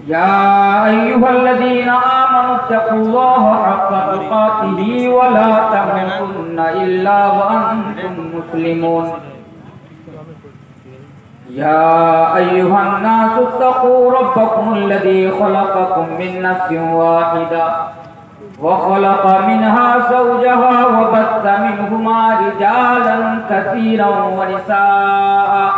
يا أيها الذين آمنوا اتقوا الله حق تقاته ولا تموتن إلا وأنتم مسلمون يا أيها الناس اتقوا ربكم الذي خلقكم من نفس واحدة وخلق منها زوجها وبث منهما رجالا كثيرا ونساء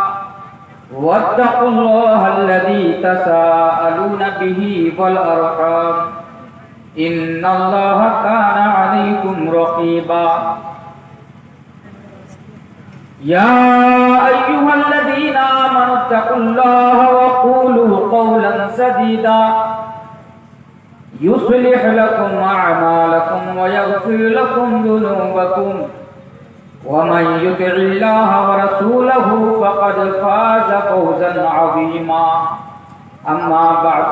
واتقوا الله الذي تساءلون به والأرحام إن الله كان عليكم رقيبا يا أيها الذين آمنوا اتقوا الله وقولوا قولا سديدا يصلح لكم أعمالكم ويغفر لكم ذنوبكم ومن يطع الله ورسوله فقد فاز فوزا عظيما أما بعد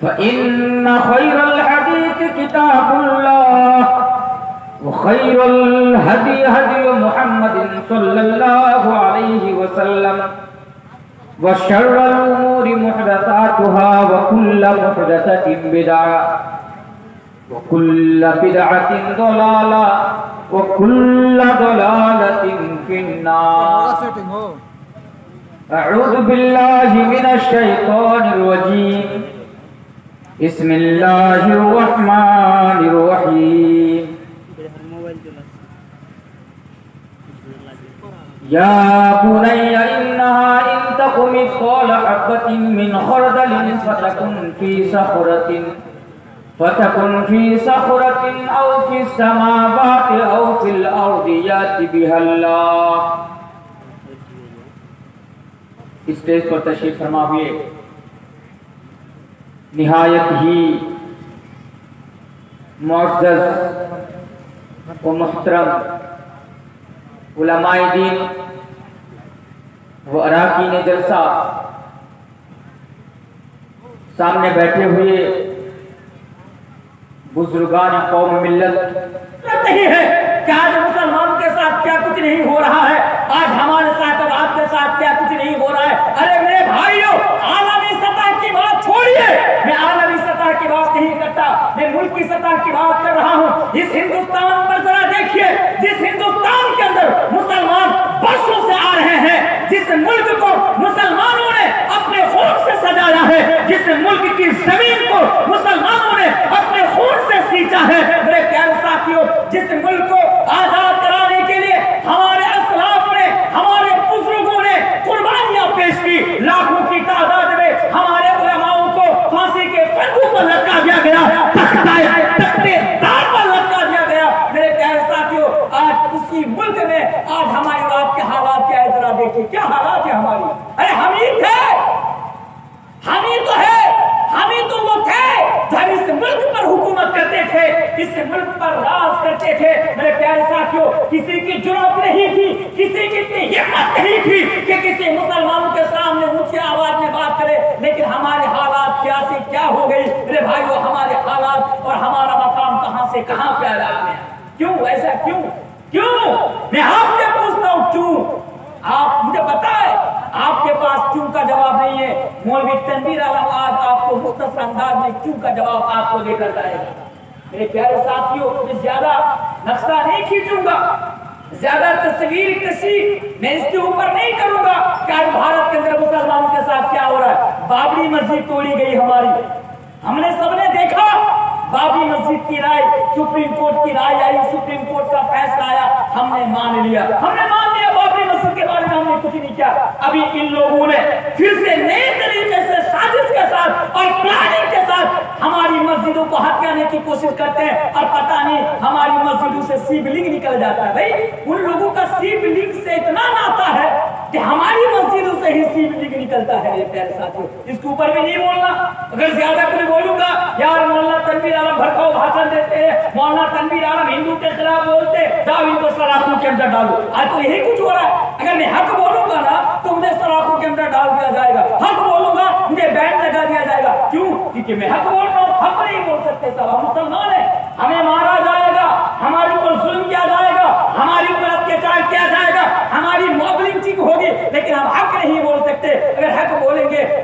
فإن خير الحديث كتاب الله وخير الهدي هدي محمد صلى الله عليه وسلم وشر الأمور محدثاتها وكل محدثة بدعة وكل بدعة ضلالة وكل ضلالة في النار أعوذ بالله من الشيطان الرجيم بسم الله الرحمن الرحيم يا بني إنها إن تك مثقال حبة من خردل فتكن في صخرة أو في السماوات أو في الأرض يأت بها الله. اسٹیج پر تشریف فرما ہوئے نہایت ہی معزز و محترم علماء دین و اراکین جلسہ، سامنے بیٹھے ہوئے بزرگان قوم ملت، نہیں ہے کہ آج مسلمانوں کے ساتھ کیا کچھ نہیں ہو رہا ہے، آج ہمارے ساتھ اور آپ کے ساتھ کیا کچھ نہیں ہو رہا ہے. ارے میرے بھائیوں، عالمی سطح کی بات چھوڑیے، میں عالمی سطح کی بات نہیں کرتا، میں ملک کی سطح کی بات کر رہا ہوں. اس ہندوستان پر ذرا دیکھیے، جس ہندوستان کے اندر مسلمان برسوں سے آ رہے ہیں، جس ملک کو مسلمانوں نے اپنے خون سے سجایا ہے، جس ملک کی زمین کو مسلمانوں نے اپنے خون سے سینچا ہے، میرے پیارے ساتھیوں، جس ملک کو آزاد کرانے کے لیے ہمارے اسلاف نے، ہمارے بزرگوں نے قربانیاں پیش کی، لاکھوں کی تعداد میں ہمارے علماؤں کو پھانسی کے پھندوں پر لٹکا دیا گیا، تختے دار پر لٹکا دیا گیا. میرے پیارے ساتھیوں، آج اسی ملک میں آج ہمارے اور آپ کے حالات کیا ہے، ذرا دیکھیے کیا حالات ہے ہماری. ارے ہم ہی تھے، ہم ہی تو ہے، ہم ہی تو وہ تھے جو ہم اس ملک پر حکومت کرتے تھے، اس ملک پر راز کرتے تھے. میرے پیارے ساتھیوں، کسی کی جرأت نہیں تھی، کسی کی اتنی ہمت نہیں تھی کہ کسی مسلمانوں کے سامنے اونچی آواز میں بات کرے. لیکن ہمارے حالات کیا سے کیا ہو گئی میرے بھائیوں، ہمارے حالات اور ہمارا مقام کہاں سے کہاں پہ آ رہا ہے. کیوں ایسا، کیوں میں آپ سے پوچھتا ہوں کیوں؟ آپ مجھے بتائیں، آپ کے پاس کیوں کا جواب نہیں ہے. مولوی تنویر عالم آج آپ کو مختصر انداز میں کیوں کا جواب آپ کو دے کر جائے گا. میرے پیارے ساتھیوں، میں زیادہ نقشہ نہیں کھینچوں گا، زیادہ تصویر کشی میں اس کے اوپر نہیں کروں گا کہ آج بھارت کے اندر مسلمانوں کے ساتھ کیا ہو رہا ہے. بابری مسجد توڑی گئی ہماری، ہم نے سب نے دیکھا. بابری مسجد کی رائے، سپریم کورٹ کی رائے آئی، سپریم کورٹ کا فیصلہ آیا، ہم نے مان لیا. بابری مسجد کے بارے میں ہم نے کچھ نہیں کیا. ابھی ان لوگوں نے پھر سے نئے طریقے سے سازش کے ساتھ اور پلاننگ کے ساتھ ہماری مسجدوں کو ہتھیانے کی کوشش کرتے ہیں، اور پتہ نہیں ہماری مسجدوں سے سیب لنگ نکل جاتا ہے. بھائی ان لوگوں کا سیب لنگ سے اتنا ناتا ہے کہ ہماری مسجدوں سے ہی سیب لنگ نکلتا ہے. یہ پیارے ساتھیوں، اس کے اوپر بھی نہیں بولنا. اگر زیادہ کچھ بولوں گا، یار مولانا تنویر عالم بھڑکاؤ بھاشن دیتے ہیں، مولانا تنویر عالم ہندو کے خلاف بولتے، جاؤ ان کو سلاخوں کے اندر ڈالو. آج تو یہی کچھ ہو رہا ہے. اگر میں حق بولوں گا نا تو مجھے سلاخوں کے اندر ڈال دیا جائے گا، حق بولوں گا مجھے بینڈ لگا دیا جائے گا. کیوں؟ کیونکہ میں حق بول رہا ہوں، حق نہیں بول سکتے. سب ہم مسلمان ہیں، ہمیں مارا جائے گا، ہمارے اوپر ظلم کیا جائے گا، ہمارے اوپر اتیاچار کیا جائے گا، ہماری موبلنگ ہوگی، لیکن ہم حق نہیں بول سکتے. اگر حق بولیں گے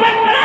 15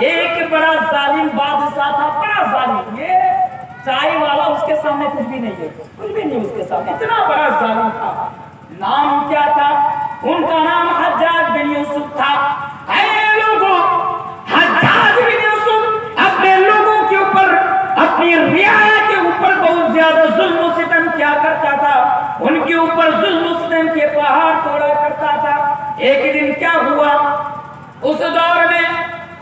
ایک بڑا ظالم بادشاہ تھا، بڑا ظالم، یہ چائے والا اس کے سامنے کچھ بھی نہیں ہے، کچھ بھی نہیں اس کے سامنے، اتنا بڑا ظالم تھا۔ نام کیا تھا ان کا؟ نام حجاج بن یوسف تھا۔ اے لوگوں، حجاج بن یوسف اپنے لوگوں کے اوپر، اپنی رعایا کے اوپر بہت زیادہ ظلم و ستم کیا کرتا تھا، ان کے اوپر ظلم و ستم کے پہاڑ توڑا کرتا تھا۔ ایک دن کیا ہوا، اس دور میں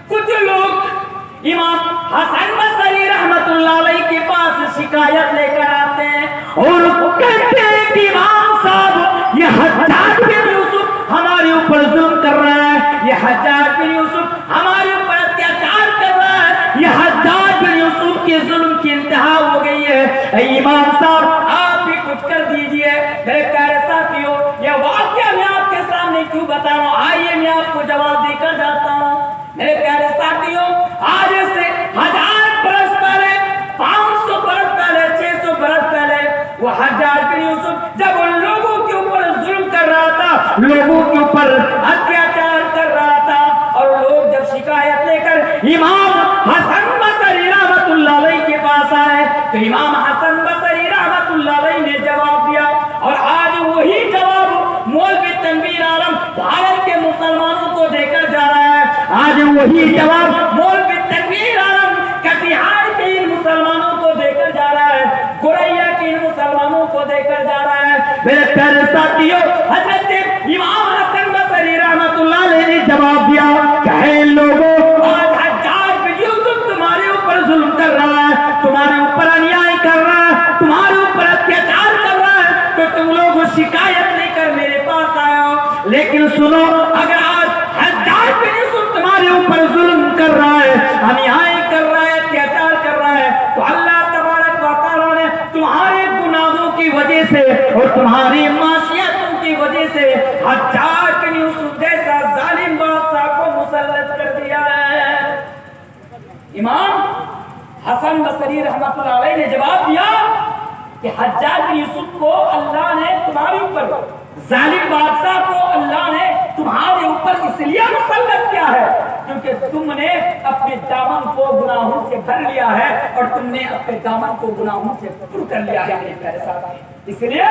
کچھ لوگ امام حسن بصری رحمت اللہ علیہ کے پاس شکایت لے کر آتے ہیں اور کہتے ہیں کہ امام صاحب یہ حجاج بن یوسف ہمارے اوپر ظلم کر رہا ہے، یہ حجاج بن یوسف ہمارے اوپر اتیاچار کر رہا ہے، یہ حجاج بن یوسف کے ظلم کی انتہا ہو گئی ہے، اے امام صاحب آپ بھی کچھ کر دیجئے۔ میرے پیارے ساتھیوں، یہ واقعہ میں آپ کے سامنے کیوں بتا رہا ہوں، آئیے میں آپ کو جواب دے کر جاتا ہوں۔ میرے پیارے ساتھیوں، آج سے 1000 برس پہلے، 500 برس پہلے، 600 برس پہلے وہ حجاج بن یوسف جب ان لوگوں کے اوپر ظلم کر رہا تھا، لوگوں کے اوپر اتیاچار کر رہا تھا، اور لوگ جب شکایت لے کر امام حسن بصری رحمت اللہ علیہ کے پاس آئے تو امام حسن بصری رحمت اللہ علیہ نے جواب دیا، اور آج وہی جواب مولوی تنویر عالم بھارت کے مسلمانوں کو دے کر جا رہا ہے۔ آج وہی جواب مولوی تنویر عالم کٹیہار کے ان مسلمانوں کو دے کر جا رہا ہے، گوریا کے ان مسلمانوں کو دے کر جا رہا ہے۔ میرے پیارے ساتھیوں، حضرت امام حسن بصری رحمت اللہ علیہ نے جواب دیا کہ اے لوگوں، آج حجاج بن یوسف تمہارے اوپر ظلم کر رہا ہے، تمہارے اوپر انیائی کر رہا ہے، تمہارے اوپر اتیاچار کر رہا ہے، تو تم لوگ شکایت لے کر میرے پاس آئے ہو۔ لیکن سنو، اگر آج حجاج بن یوسف تمہارے اوپر ظلم کر رہا ہے، انیائی کر رہا ہے، اتیاچار کر رہا ہے، تو اللہ تبارک و تعالیٰ نے تمہارے گناہوں کی وجہ سے اور تمہاری معصیتوں کی وجہ سے حجاج بن یوسف جیسا ظالم بادشاہ کو مسلط کر دیا ہے۔ امام حسن بصری رحمت اللہ علیہ نے جواب دیا کہ حجاج بن یوسف کو اللہ نے تمہارے اوپر، ظالم بادشاہ کو اللہ نے تمہارے اوپر اس لیے مسلط کیا ہے کیونکہ تم نے اپنے دامن کو گناہوں سے بھر لیا ہے، اور تم نے اپنے دامن کو گناہوں سے پر کر لیا ہے میرے ساتھ۔ اس لیے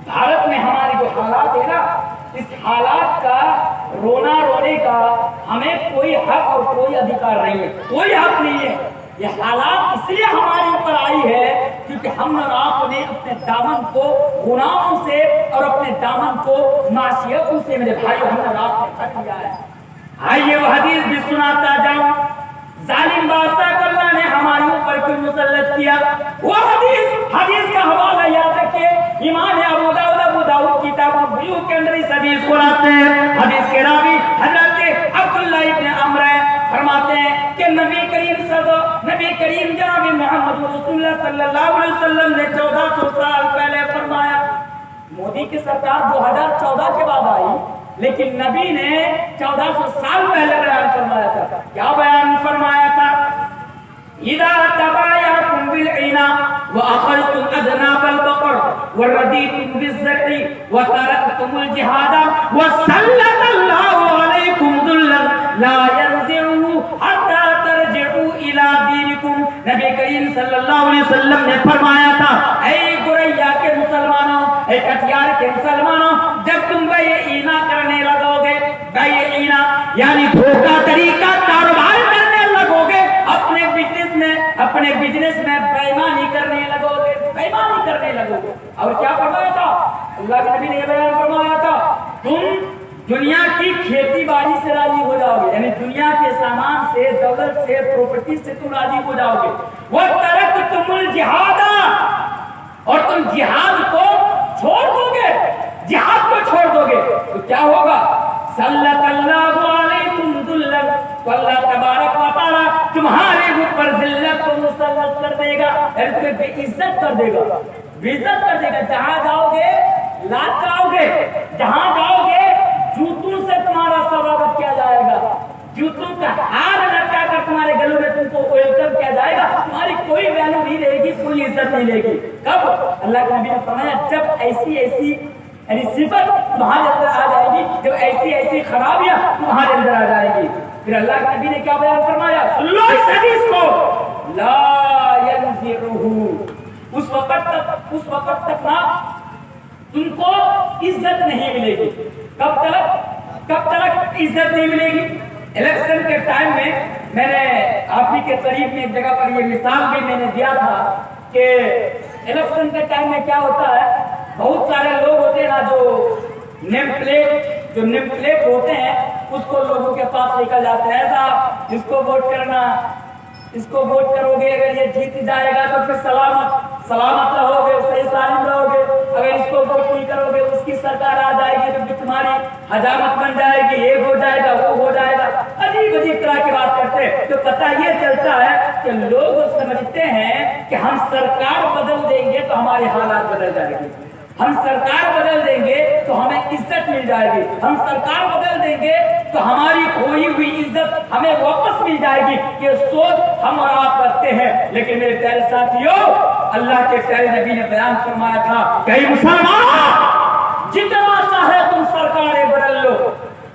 بھارت میں ہماری جو حالات ہے نا، اس حالات کا رونا رونے کا ہمیں کوئی حق اور کوئی ادھیکار نہیں ہے، کوئی حق نہیں ہے۔ یہ حالات اس لیے ہمارے اوپر آئی ہے کیونکہ ہم اور آپ نے اپنے دامن کو گناہوں سے اور اپنے دامن کو معصیتوں سے میرے بھائی ہم اور آپ نے ڈھک لیا ہے۔ آئیے وہ حدیث بھی سناتا جاؤں، ظالم بادشاہ کو اللہ نے ہمارے اوپر کیوں مسلط کیا۔ وہ حدیث کا حوالہ یاد رکھے، امام ابو داؤد کتاب البیوع کے اندر اس حدیث کو لاتے ہیں۔ حدیث کے راوی حضرت عبداللہ ابن عمرو فرماتے ہیں کہ نبی کریم جناب محمد رسول اللہ صلی اللہ علیہ وسلم نے 1400 سال پہلے فرمایا، مودی کی سرکار 2014 کے بعد آئی، لیکن نبی نے 1400 سال پہلے بیان فرمایا تھا۔ کیا بیان فرمایا تھا؟ اذا تبايعتم بالعنا واخذتم اذناب البقر ورديتم بالزرع وتركتم الجهاد وسلط الله عليكم ذلا لا ينزعه حتى ترجعوا الى دينكم۔ نبی کریم صلی اللہ علیہ وسلم نے فرمایا تھا، اے گوریا کے مسلمانوں، اے کٹیہار کے مسلمانوں، جب تم بیعہ کرنے لگو گے، بیعہ یعنی دھوکہ طریقہ کاروبار کرنے لگو گے، اپنے بزنس میں بےایمانی کرنے لگو گے، اور کیا فرمایا تھا اللہ کے نبی نے؟ یہ بیان فرمایا تھا، تم دنیا کی کھیتی باڑی سے راضی ہو جاؤ گے، یعنی دنیا کے سامان سے، دولت سے، پراپرٹی سے تم راضی ہو جاؤ گے، وَتَرَكْتُمُ الْجِهَادَ، اور تم جہاد کو چھوڑ دو گے، جہاد کو چھوڑ دو گے تو کیا ہوگا؟ سلط اللہ علیکم ذلًا، تو اللہ تبارک و تعالیٰ تمہارے اوپر ذلت کو مسلط کر دے گا، یعنی تمہیں بے عزت کر دے گا، بے عزت کر دے گا۔ جہاں جاؤ گے لات کراؤ گے، جہاں جاؤ گے جوتوں سے تمہارا سواگت کیا جائے گا، جوتوں کا ہار لٹکا کر تمہارے گلوں میں تم کو ویلکم کیا جائے گا، تمہاری کوئی ویلیو نہیں رہے گی، کوئی عزت نہیں رہے گی۔ کب؟ اللہ کے نبی نے فرمایا جب ایسی یعنی صفت تمہارے اندر آ جائے گی جب ایسی ایسی خرابیاں تمہارے اندر آ جائے گی. پھر اللہ کے نبی نے کیا بیان فرمایا؟ سن لو اس حدیث کو، لا ينزعه، اس وقت تک نا تم کو عزت نہیں ملے گی. کب تک عزت نہیں ملے گی؟ الیکشن کے ٹائم میں نے آپ ہی کے قریب میں ایک جگہ پر یہ مثال بھی میں نے دیا تھا کہ الیکشن کے ٹائم میں کیا ہوتا ہے، بہت سارے لوگ ہوتے ہیں نا جو نیم پلیٹ ہوتے ہیں اس کو لوگوں کے پاس نکل جاتے ہیں، ایسا اس کو ووٹ کرنا، اس کو ووٹ کرو گے، اگر یہ جیت جائے گا تو پھر سلامت رہو گے، صحیح سالم رہو گے، اگر اس کو ووٹ نہیں کرو گے اس کی سرکار آ جائے گی تو پھر تمہاری حجامت بن جائے گی، یہ ہو جائے گا وہ ہو جائے گا، عجیب طرح کی بات کرتے ہیں. تو پتہ یہ چلتا ہے کہ لوگ سمجھتے ہیں کہ ہم سرکار بدل دیں گے تو ہمارے حالات بدل جائیں گے، ہم سرکار بدل دیں گے تو ہمیں عزت مل جائے گی، ہم سرکار بدل دیں گے تو ہماری کھوئی ہوئی عزت ہمیں واپس مل جائے گی. یہ سوچ ہم اور آپ رکھتے ہیں. لیکن میرے پیارے ساتھیوں، اللہ کے پیارے نبی نے بیان فرمایا تھا کہ مسلمان جتنا چاہے تم سرکاریں بدل لو،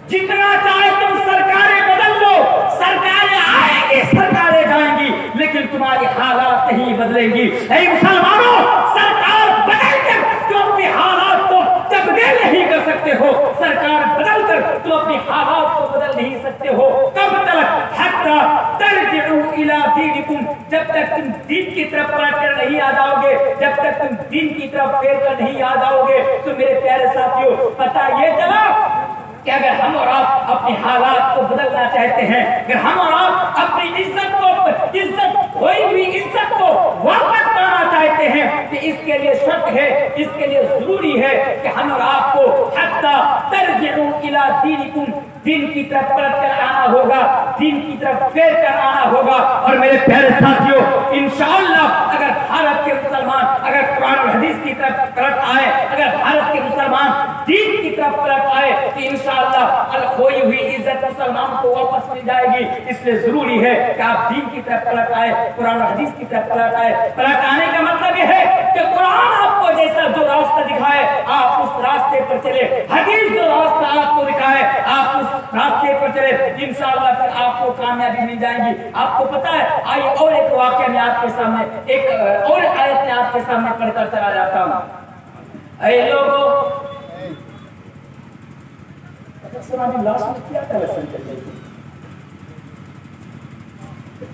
جتنا چاہے تم سرکاریں بدل لو، سرکاریں آئیں گی سرکاریں جائیں گی لیکن تمہاری حالات نہیں بدلیں گی. اے مسلمانوں، سرکار بدل کر تم اپنے حالات کو تبدیل نہیں کر سکتے ہو، سرکار بدل کر تم اپنی حالات کو بدل نہیں سکتے ہو. کب تک؟ حتی ترجعوا الی دینکم، جب تک تم دین کی طرف پلٹ کر نہیں آ جاؤ گے، جب تک تم دین کی طرف پھیر کر نہیں آ جاؤ گے. تو میرے پیارے ساتھیوں، پتہ یہ چلا کہ اگر ہم اور آپ اپنی حالات کو بدلنا چاہتے ہیں، اگر ہم اور آپ اپنی کھوئی ہوئی عزت کو واپس پانا چاہتے ہیں، تو اس کے لیے شرط ہے، اس کے لیے ضروری ہے کہ ہم اور آپ کو حتی ترجعوا الی دینکم، دین کی طرف پلٹ کر آنا ہوگا، دین کی طرف پھیر کر آنا ہوگا. اور میرے پیارے ساتھیوں، انشاءاللہ اگر بھارت کے مسلمان اگر قرآن اور حدیث کی طرف پلٹ آئے، اگر بھارت کے مسلمان دین کی طرف پلٹ آئے تو انشاءاللہ کھوئی ہوئی عزت مسلمان کو واپس مل جائے گی. اس لیے ضروری ہے کہ آپ دین کی طرف پلٹ آئے، قرآن اور حدیث کی طرف پلٹ آئے. پلٹ آنے کا مطلب یہ ہے کہ قرآن آپ کو جیسا جو راستہ دکھائے آپ اس راستے پر چلے، حدیث جو راستہ آپ کو دکھائے آپ اس راستے پر چلے. انشاءاللہ پھر آپ کو کامیابی مل جائے گی. آپ کو پتا ہے، آئیے اور ایک واقعہ میں آپ کے سامنے، ایک اور آیت میں آپ کے سامنے پڑھ کر چلا جاتا ہوں. اے لوگوں،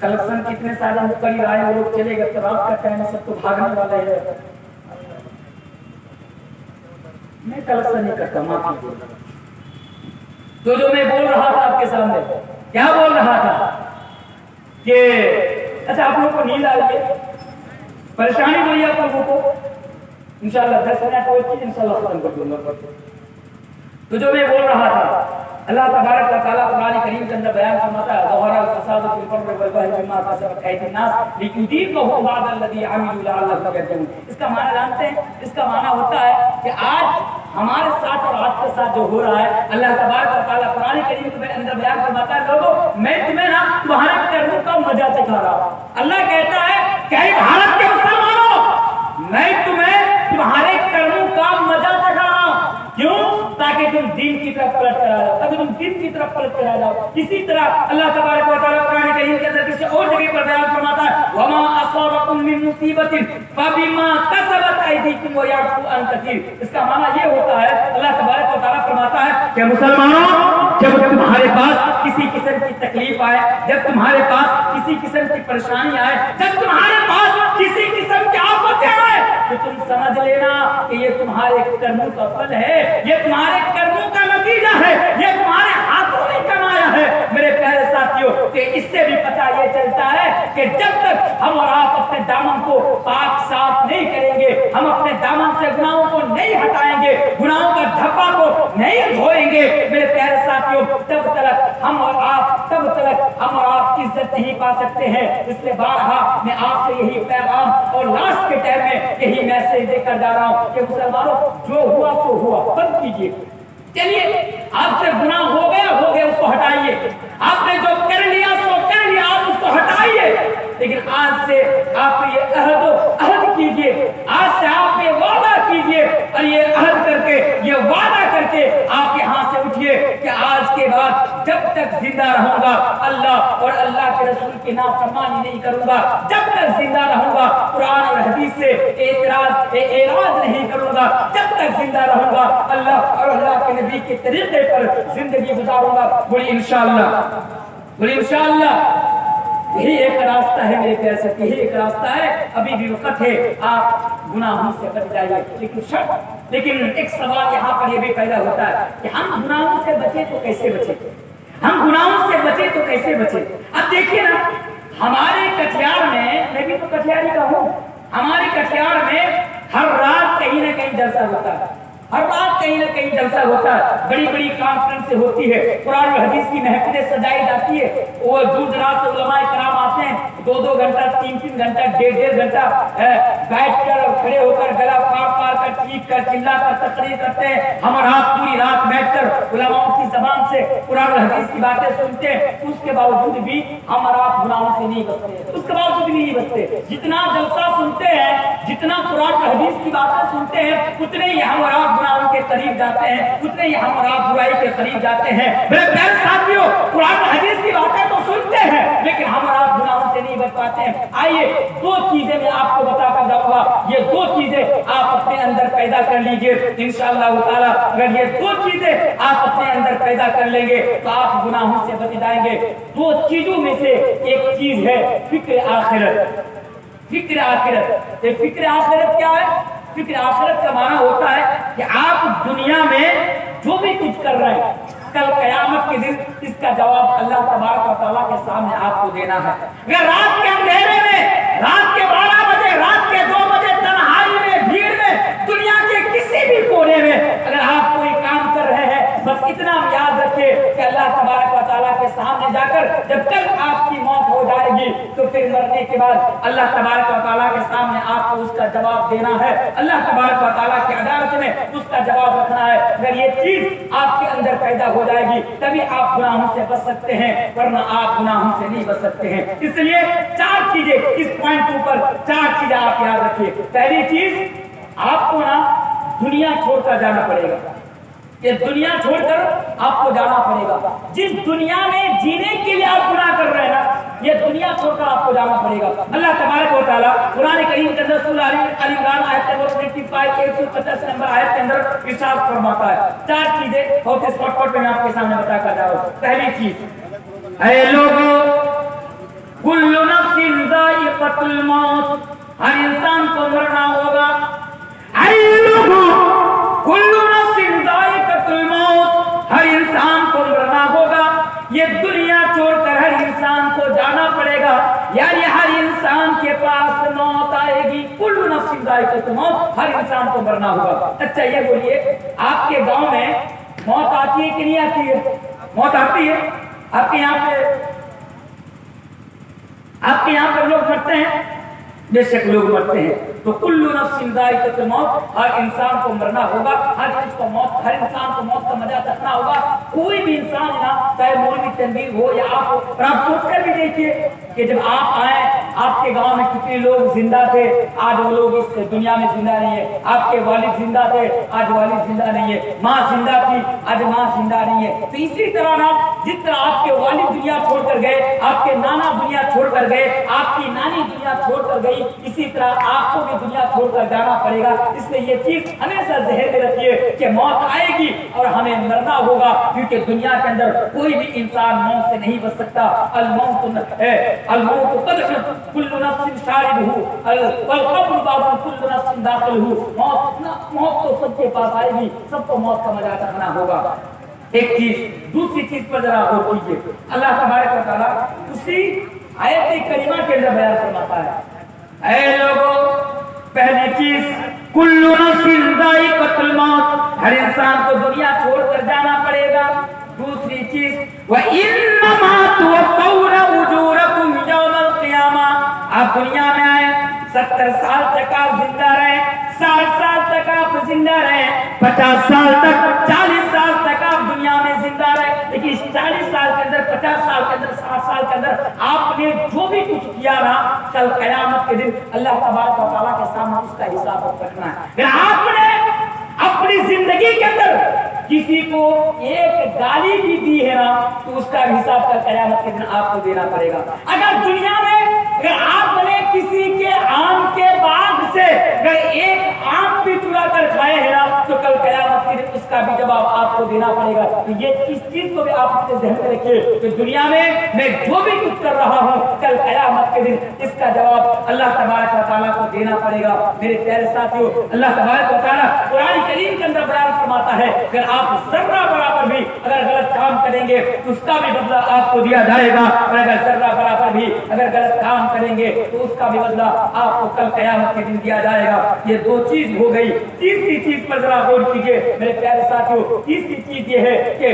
کلیکشن کتنے سارے قریب آئے وہ لوگ چلے گئے، تو رات کا ٹائم سب تو بھاگنے والے ہیں. میں کلیکشن نہیں کرتا، معافی دیجیے. جو میں بول رہا تھا آپ کے سامنے، کیا بول رہا تھا کہ اچھا آپ لوگ کو نیند آ رہی ہے، پریشانی ہوئی آپ لوگوں کو، انشاءاللہ 10 منٹ اور چیز انشاءاللہ ختم کر دوں گا. تو جو میں بول رہا تھا، اللہ تبارک و تعالیٰ قرآن کریم کے اندر بیان فرماتا ہے ظہر الفساد فی البر والبحر بما کسبت ایدی الناس لیذیقہم بعض الذی عملوا لعلہم یرجعون. اس کا معنی جانتے ہیں؟ اس کا معنی ہوتا ہے کہ آج ہمارے ساتھ اور آپ کے ساتھ جو ہو رہا ہے، اللہ تبارک و تعالیٰ قرآن کریم کے اندر بیان فرماتا ہے لوگوں میں تمہیں نا تمہارے کرموں کا مزہ چکھا رہا ہوں. اللہ کہتا ہے کہ اے بھارت کے مسلمانوں، میں تمہیں تمہارے کرموں کا مزہ چکھا رہا ہوں. کیوں؟ تاکہ تم دین کی طرف پلٹ کر آ جاؤ، تاکہ تم دین کی طرف پلٹ کر آ جاؤ. اسی طرح اللہ تبارک و تعالیٰ قرآن کریم کے اندر کسی اور جگہ پر بیان فرماتا ہے وَمَا أَصَابَكُم مِّن مُّصِيبَةٍ فَبِمَا كَسَبَتْ أَيْدِيكُمْ وَيَعْفُو عَن كَثِيرٍ. اس کا معنی یہ ہوتا ہے، اللہ تبارک و تعالیٰ فرماتا ہے کہ مسلمانوں، جب تمہارے پاس کسی قسم کی تکلیف آئے، جب تمہارے پاس کسی قسم کی پریشانی آئے، جب تمہارے پاس کسی قسم کی آفتیں آئے تو تم سمجھ لینا کہ یہ تمہارے کرموں کا پھل ہے، یہ تمہارے کرموں کا نتیجہ ہے، یہ تمہارے ہاتھوں نے کمایا ہے. میرے پیارے ساتھیوں، کہ اس سے بھی پتہ یہ چلتا ہے کہ جب تک ہم اور آپ اپنے دامن کو پاک صاف نہیں کریں گے، ہم اپنے دامن سے گناہوں کو نہیں ہٹائیں گے، گناہوں کا دھبا کو نہیں دھوئیں گے، میرے پیارے ساتھیوں، تب تک ہم اور آپ عزت نہیں پا سکتے ہیں. اس لیے بارہا میں آپ سے یہی پیغام اور لاسٹ کے ٹائم میں یہی میسج دے کر جا رہا ہوں کہ مسلمانوں، جو ہوا سو ہوا، بند کیجیے. چلیے، آپ سے گناہ ہو گیا اس کو ہٹائیے. آپ نے جو کر لیا سو کر لیا، آپ اس کو ہٹائیے. لیکن آج سے آپ یہ عہد کیجیے، آج سے آپ یہ وعدہ کیجیے اور یہ عہد کر کے یہ بعد جب تک زندہ رہوں گا اللہ اور اللہ کے رسول کی نافرمانی نہیں کروں گا، جب تک زندہ رہوں گا قرآن اور حدیث سے اعراض نہیں کروں گا، جب تک زندہ رہوں گا اللہ اور اللہ کے نبی کے طریقے پر زندگی گزاروں گا۔ بولی انشاءاللہ، بولی انشاءاللہ۔ یہی ایک راستہ ہے میرے پیارے سے، یہی ایک راستہ ہے۔ ابھی بھی وقت ہے، آپ گناہوں سے بچ جائیے، لیکن ایک سوال یہاں پر یہ بھی پیدا ہوتا ہے کہ ہم گناہوں سے بچے تو کیسے بچے، ہم گناہوں سے بچے تو کیسے بچے۔ اب دیکھیے نا، ہمارے کٹیہار میں بھی تو کٹیہاری کا ہوں، ہمارے کٹیہار میں ہر رات کہیں نہ کہیں جلسہ ہوتا ہے، ہر رات کہیں نہ کہیں جلسہ ہوتا ہے، بڑی بڑی کانفرنس ہوتی ہے، قرآن و حدیث کی محفلیں سجائی جاتی ہے، وہ دور دراز سے علماء کرام آتے ہیں، 2-2 گھنٹہ 3-3 گھنٹہ 1.5 گھنٹہ بیٹھ کر اور کھڑے ہو کر گلا پاڑ کر چیخ کر چلا کر تقریر کرتے ہیں۔ ہم رات پوری رات بیٹھ کر علماء کی زبان سے قرآن و حدیث کی باتیں سنتے ہیں، اس کے باوجود بھی ہم رات گناہوں سے نہیں بچتے، اس کے باوجود بھی نہیں بچتے۔ جتنا جلسہ سنتے ہیں، جتنا قرآن و حدیث کی باتیں سنتے ہیں، اتنے ہی ہم رات گناہوں کے قریب جاتے ہیں، اتنے ہی ہم رات برائی کے قریب جاتے ہیں۔ میرے پیارے ساتھیوں، قرآن و حدیث کی باتیں تو سنتے ہیں لیکن ہم رات گناہوں سے نہیں بچ پاتے ہیں۔ آئیے 2 چیزیں میں آپ کو بتا کر جاؤں گا، یہ 2 چیزیں آپ اپنے اندر پیدا کر لیجئے انشاءاللہ تعالی۔ اگر یہ 2 چیزیں آپ اپنے اندر پیدا کر لیں گے تو آپ گناہوں سے بچ جائیں گے۔ 2 چیزوں میں سے ایک چیز ہے فکر آخرت۔ فکر آخرت، یہ فکر آخرت کیا ہے؟ فکر آخرت کا معنی ہوتا ہے کہ آپ دنیا میں جو بھی کچھ کر رہے ہیں، کل قیامت کے دن اس کا جواب اللہ تبارک و تعالیٰ کے سامنے آپ کو دینا ہے۔ اگر رات کے اندھیرے میں، رات کے 12 بجے، رات کے 2 بجے تنہائی میں، بھیڑ میں، دنیا کے کسی بھی کونے میں اگر آپ کوئی کام کر رہے ہیں، بس اتنا یاد رکھیے کہ اللہ تبارک و تعالیٰ کے سامنے جا کر جب تک آپ کی موت ہو جائے گی تو پھر مرنے کے بعد اللہ تبارک و تعالیٰ کے سامنے آپ کو اس کا جواب دینا ہے، اللہ تبارک و تعالیٰ کی عدالت میں اس کا جواب رکھنا ہے۔ اگر یہ چیز آپ کے اندر پیدا ہو جائے گی تبھی آپ گناہوں سے بچ سکتے ہیں، ورنہ آپ گناہوں سے نہیں بچ سکتے ہیں۔ اس لیے 4 چیزیں اس پوائنٹ کے اوپر 4 چیزیں آپ یاد رکھیے۔ پہلی چیز، آپ کو نا دنیا چھوڑ کر جانا پڑے گا، یہ دنیا چھوڑ کر آپ کو جانا پڑے گا۔ جس دنیا میں جینے کے لیے آپ گناہ کر رہے ہیں نا، یہ دنیا چھوڑ کر آپ کو جانا پڑے گا۔ اللہ تبارک و تعالیٰ قرآن کریم کے اندر سورہ آل عمران آیت نمبر 25 150 نمبر آیت کے اندر ارشاد فرماتا ہے۔ 4 چیزیں بہت شارٹ کٹ میں آپ کے سامنے بتا کر جا رہا ہوں۔ پہلی چیز، اے لوگوں، کل نفس ذائقۃ الموت، ہر انسان کو مرنا ہوگا۔ اے لوگوں، کل نفس ذائقۃ الموت، ہر انسان کو مرنا ہوگا۔ یہ دنیا چھوڑ کر ہر انسان کو جانا پڑے گا، یعنی ہر انسان کے پاس موت آئے گی۔ کل نفس ذائقۃ الموت، ہر انسان کو مرنا ہوگا۔ اچھا یہ بولیے، آپ کے گاؤں میں موت آتی ہے کہ نہیں آتی ہے؟ موت آتی ہے؟ آپ کے یہاں پر لوگ مرتے ہیں؟ بے شک لوگ مرتے ہیں۔ تو کل نفس ذائقۃ الموت، ہر انسان کو مرنا ہوگا، ہر انسان کو موت کا مزہ چکھنا ہوگا۔ کوئی بھی انسان نا، چاہے مولوی تنویر ہو یا آپ ہو، اور آپ سوچ کر بھی دیکھیے کہ جب آپ آئے، آپ کے گاؤں میں کتنے لوگ زندہ تھے، آج وہ لوگ اس دنیا میں زندہ نہیں ہے۔ آپ کے والد زندہ تھے، آج والد زندہ نہیں ہے۔ ماں زندہ تھی، آج ماں زندہ نہیں ہے۔ تو اسی طرح نا، جس طرح آپ کے والد دنیا چھوڑ کر گئے، آپ کے نانا دنیا چھوڑ کر گئے، آپ کی نانی دنیا چھوڑ کر گئی، اسی طرح آپ کو بھی دنیا چھوڑ کر جانا پڑے گا۔ اس لیے یہ چیز ہمیشہ ذہن میں رکھیے کہ موت آئے گی اور ہمیں مرنا ہوگا، کیونکہ دنیا کے اندر کوئی بھی انسان موت سے نہیں بچ سکتا۔ الموت قدر کل نفس شاربہ والقبر بعد کل نفس داخلہ۔ موت تو سب کے پاس آئے گی، سب کو موت کا مزہ چکھنا ہوگا۔ ایک چیز، دوسری چیز پر ذرا غور کیجیے۔ اللہ تبارک و تعالیٰ اسی آیت کریمہ کے اندر بیان فرماتا ہے، اے لوگوں، پہلی چیز، کل نفس ذائقۃ الموت، ہر انسان کو دنیا چھوڑ کر جانا پڑے گا۔ دوسری چیز، وَإِنَّمَا تُوَفَّوْنَ أُجُورَكُمْ يَوْمَ الْقِيَامَةِ، آپ دنیا میں آئے، 70 سال تک آپ زندہ رہے، 60 سال تک آپ زندہ رہے، 50 سال تک، 40 سال تک آپ دنیا میں زندہ رہے، لیکن اس 40 سال کے اندر، 50 سال کے اندر، 60 سال کے اندر آپ نے جو بھی کچھ کیا رہا، کل قیامت کے دن اللہ تبارک و تعالیٰ کے سامنے اس کا حساب رکھنا ہے۔ اگر آپ نے اپنی زندگی کے اندر کسی کو ایک گالی بھی دی ہے نا تو اس کا حساب کل قیامت کے دن آپ کو دینا پڑے گا. اگر دنیا میں اگر آپ نے کسی کے آم کے باغ سے اگر ایک آم بھی چرا کر کھائے ہیں نا تو کل قیامت کے دن اس کا بھی جواب آپ کو دینا پڑے گا. تو یہ اس چیز کو بھی آپ اپنے ذہن میں رکھیے کہ دنیا میں میں جو بھی کچھ کر رہا ہوں کل قیامت کے دن اس کا جواب اللہ تبارک و تعالیٰ کو دینا پڑے گا. میرے پیارے ساتھیوں, اللہ تبارک و تعالیٰ قرآن کریم کے اندر بیان فرماتا ہے اگر آپ ذرہ برابر بھی اگر غلط کام کریں گے تو اس کا بھی بدلہ آپ کو دیا جائے گا, اور اگر ذرہ برابر بھی اگر غلط کام کریں گے تو اس کا بھی بدلہ آپ کو کل قیامت کے دن دیا جائے گا. یہ دو چیز ہو گئی. تیسری چیز پر ذرا غور کیجیے میرے پیارے ساتھیوں. تیسری چیز یہ ہے کہ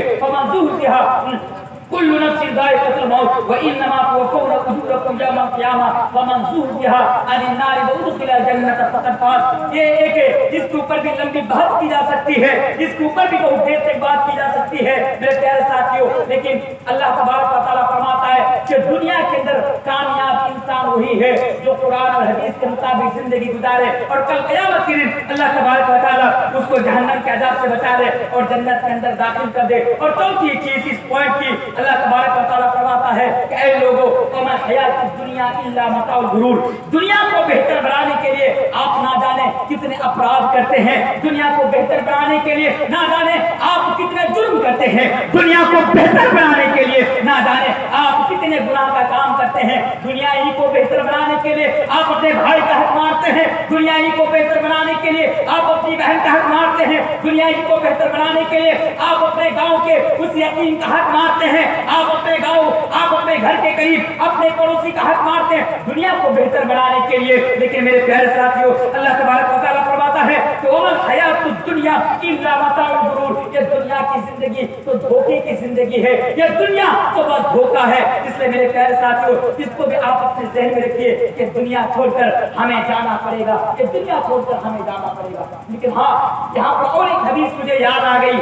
كل نفس ذائقة الموت وإنما توفون أجوركم يوم القيامة ومن زحزح عن النار وأدخل الجنة فقد فاز. یہ ایک جس کے اوپر بھی لمبی بحث کی جا سکتی ہے, جس کے اوپر بھی بہت دیر تک بات کی جا سکتی ہے میرے پیارے ساتھیوں, لیکن اللہ تبارک و تعالیٰ فرماتا ہے کہ دنیا کے اندر کامیاب انسان وہی ہے جو قرآن اور حدیث کے مطابق زندگی گزارے اور کل قیامت کے دن اللہ تبارک و تعالیٰ اس کو جہنم کے عذاب سے بچا لے اور جنت کے اندر داخل کر دے. اور چوتھی چیز اس پوائنٹ کی اللہ تبارک و تعالیٰ فرماتا ہے کہ اے لوگوں وما الحیات الدنیا الا متاع الغرور. دنیا کو بہتر بنانے کے لیے آپ نہ جانے کتنے اپرادھ کرتے ہیں, دنیا کو بہتر بنانے کے لیے نہ جانے آپ کتنے جرم کرتے ہیں, دنیا کو بہتر بنانے کے لیے نہ جانے آپ کتنے گناہ کا کام کرتے ہیں, دنیا ہی کو بہتر بنانے کے لیے آپ اپنے بھائی کا حق مارتے ہیں, دنیا ہی کو بہتر بنانے کے لیے آپ اپنی بہن کا حق مارتے ہیں, دنیا ہی کو بہتر بنانے کے لیے آپ اپنے گاؤں کے اس یتیم کا حق مارتے ہیں, آپ اپنے گاؤں آپ اپنے گھر کے قریب اپنے پڑوسی کا حق مارتے ہیں دنیا کو بہتر بنانے کے لیے. لیکن میرے پیارے ساتھیوں اللہ تبارک و تعالیٰ فرماتا ہے کہ وما الحیات الدنیا الا متاع الغرور. یہ دنیا کی زندگی تو دھوکے کی زندگی ہے, یہ دنیا تو بس دھوکا ہے. اس لیے میرے پیارے ساتھیوں اس کو بھی آپ اپنے ذہن میں رکھیے کہ دنیا چھوڑ کر ہمیں جانا پڑے گا, کہ دنیا چھوڑ کر ہمیں جانا پڑے گا. لیکن ہاں یہاں پر اور ایک حدیث مجھے یاد آ گئی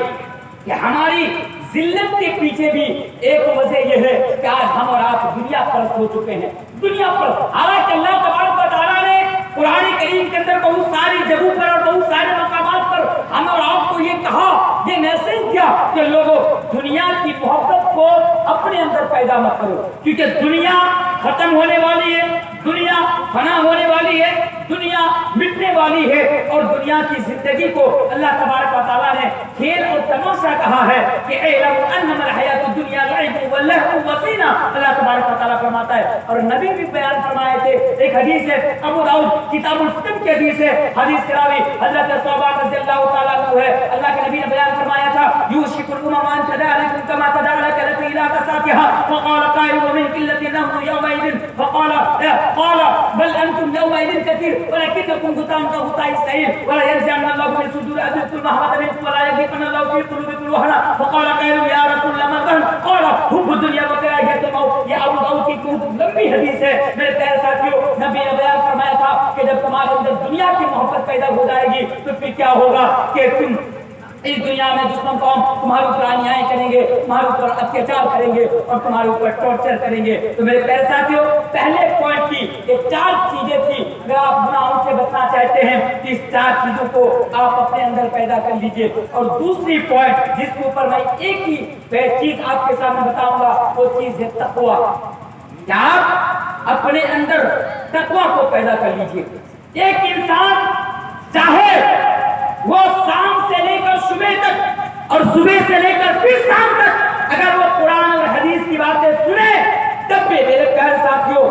کہ ہماری ذلت کے پیچھے بھی ایک وجہ یہ ہے کہ آج ہم اور آپ دنیا پرست ہو چکے ہیں. دنیا پر حالانکہ اللہ تبارک و تعالیٰ نے قرآن کریم کے اندر بہت ساری جگہوں پر اور بہت سارے مقامات پر ہم اور آپ کو یہ کہا, یہ میسج دیا کہ لوگوں دنیا کی محبت کو اپنے اندر پیدا مت کرو, کیونکہ دنیا ختم ہونے والی ہے, دنیا فنا ہونے والی ہے, دنیا مٹنے والی ہے. اور دنیا کی زندگی کو اللہ تبارک و تعالیٰ نے کھیل اور تماشا کہا ہے کہ اعلموا انما الحیات الدنیا لعب ولهو وزینہ. اللہ تبارک و تعالیٰ فرماتا ہے اور نبی بھی بیان فرمائے تھے. ایک حدیث ہے ابو داؤد کتاب الفتن کی حدیث ہے, حدیث کے راوی حضرت ثوبان رضی اللہ تعالیٰ عنہ ہے. اللہ کے نبی نے بیان فرمایا تھا یوشک الامم ان تدارکم کما تدارک التي لا تساتها فقال قائل ومن قلة نحن يومئذ قال بل انتم يومئذ كثير ولكنكم غثاء كغثاء السيل ولا ينزعن الله من صدور احدكم المحبة منكم ولا يذيقن الله في قلوبكم الوهن فقال قائل يا رسول الله ما الوهن قال حب الدنيا وكراهية الموت. یہ ابو داؤد کی بہت لمبی حدیث ہے میرے پیارے ساتھیوں. نبی نے بیان فرمایا تھا کہ جب تمہارے اندر دنیا کی محبت پیدا ہو جائے گی تو پھر کیا ہوگا کہ تم اس دنیا میں دشمن قوم تمہارے اوپر انیائے کریں گے, تمہارے اوپر اتیاچار کریں گے اور تمہارے اوپر ٹارچر کریں گے. تو میرے پیارے ساتھیوں پہلے پوائنٹ کی یہ 4 چیزیں تھی. اگر آپ گناہوں سے بچنا چاہتے ہیں تو اس 4 چیزوں کو آپ اپنے اندر پیدا کر لیجئے. اور دوسری پوائنٹ جس کے اوپر میں ایک ہی چیز آپ کے سامنے بتاؤں گا وہ چیز ہے تقویٰ. کیا آپ اپنے اندر تقویٰ کو پیدا کر لیجئے. ایک انسان چاہے وہ شام سے لے کر صبح تک اور صبح سے لے کر پھر شام تک اگر وہ قرآن اور حدیث کی باتیں سنے تب بھی میرے پیارے ساتھیوں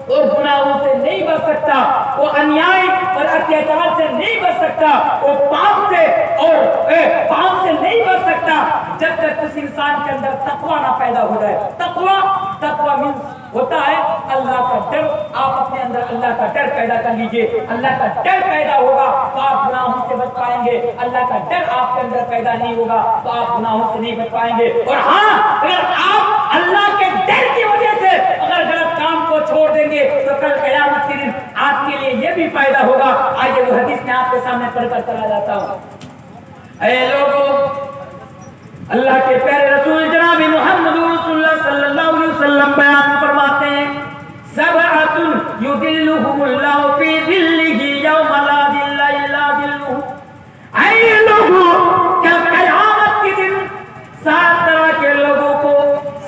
وہ گناہوں سے نہیں بچ سکتا, وہ انیائی اور اتیاچار سے نہیں بچ سکتا, وہ پاپ سے نہیں بچ سکتا جب تک اس انسان کے اندر تقویٰ نہ پیدا ہو جائے. تقویٰ مینس ہوتا ہے اللہ کا ڈر. آپ اپنے اندر اللہ کا ڈر پیدا کر لیجئے. اللہ کا ڈر پیدا ہوگا تو آپ گناہوں سے بچ پائیں گے. اللہ کا ڈر آپ کے اندر پیدا نہیں ہوگا تو آپ گناہوں سے نہیں بچ پائیں گے. اور ہاں اگر آپ اللہ کے ڈر کی وجہ سے اگر غلط کام کو چھوڑ دیں گے تو کل قیامت کے دن آپ کے لیے یہ بھی فائدہ ہوگا. آئیے وہ حدیث میں آپ کے سامنے پڑھ کر چلا جاتا ہوں. اے لوگوں اللہ کے پیارے رسول جناب محمد رسول اللہ صلی اللہ علیہ وسلم بیان فرماتے ہیں سبعۃ یظلھم اللہ فی ظلہ یوم لا ظل الا ظلہ. اے لوگوں کیا قیامت کے